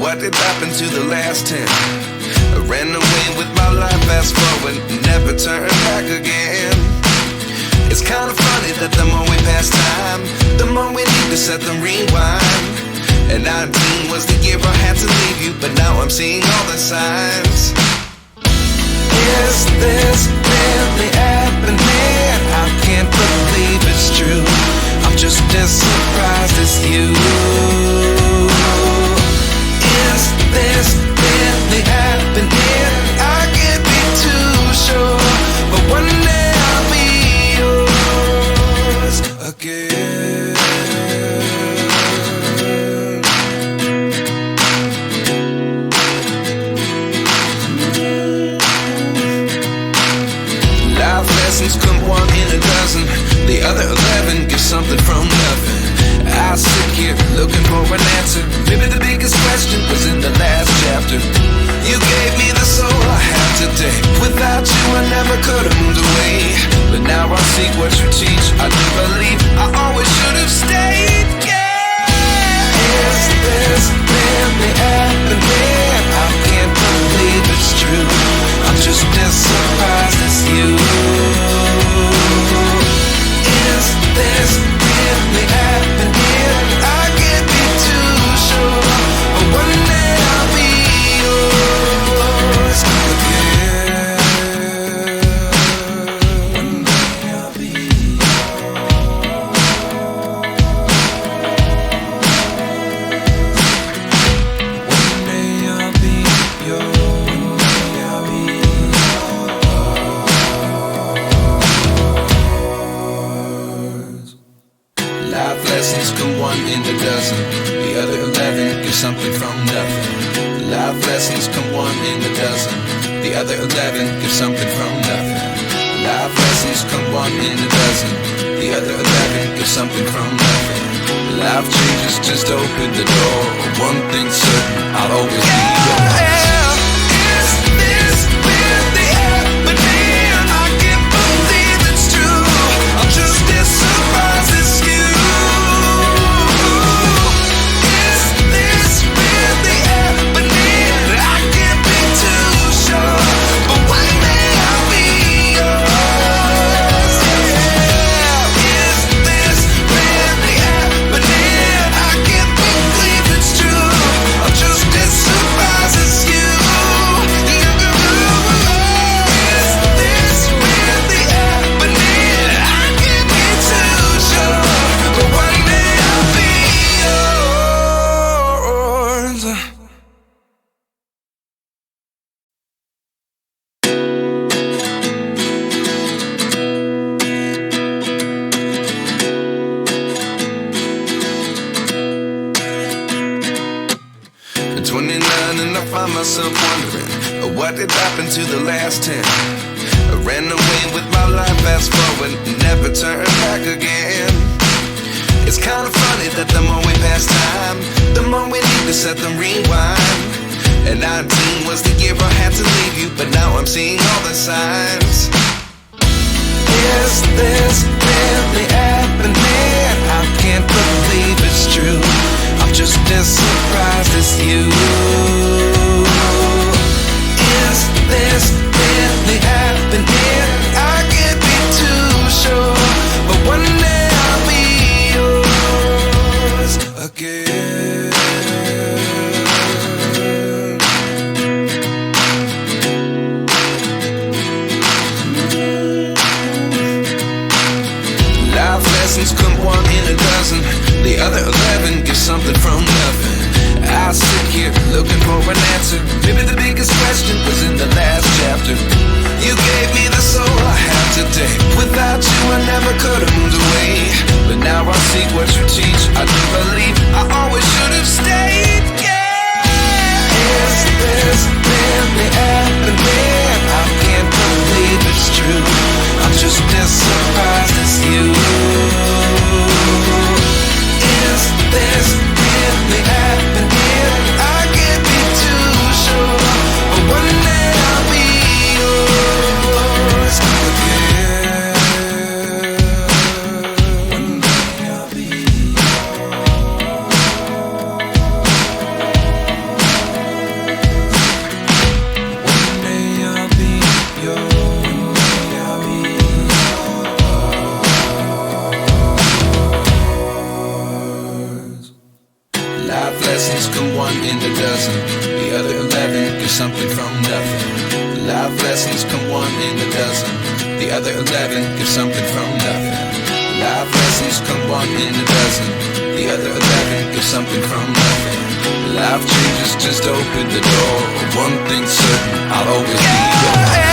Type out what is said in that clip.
What did happen to the last 10? I ran away with my life, fast forward, never turn back again. It's kind of funny that the more we pass time, the more we need to set them rewind. And 19 was the year I had to leave you, but now I'm seeing all the signs. Is this really happening? I can't believe it's true. I'm just as surprised as you. Is this really happening? I can't be too sure, but one day I'll be yours again. Life lessons come one in a dozen. The other 11 get something from nothing. I sit here looking for an answer. Maybe the biggest question was in the last chapter. You gave me the soul I have today. Without you I never could have moved away. But now I see what you teach. I do believe I always should have stayed. Yeah. Is this really happening? I can't believe it's true. I'm just as surprised as you. Is this really happening? I can't be too sure, but one day I'll be yours again. One day I'll be yours. One day I'll be yours. One day I'll be yours. Life lessons come one in a dozen. The other 11 get something from nothing. Life lessons come one in a dozen. The other 11 get something from nothing. Life lessons come one in a dozen. The other 11 get something from nothing. Life changes, just open the door. One thing's certain, I'll always be yours. Is this really happening? I can't believe it's true. I'm just as surprised as you. Myself wondering what did happen to the last 10. I ran away with my life, fast forward, never turn back again. It's kind of funny that the more we pass time, the more we need to set them rewind. And 19 was the year I had to leave you, but now I'm seeing all the signs. Is this really happening? I can't believe it's true. I'm just as surprised as you. Is this really happening? I can't be too sure, but one day I'll be yours again. Life lessons come one in a dozen. The other 11 get something from nothing. I sit here a dozen. The other 11 get something from nothing. Life lessons come one in a dozen. The other 11 get something from nothing. Life lessons come one in a dozen. The other 11 get something from nothing. Life changes just open the door. One thing's certain, I'll always be yours.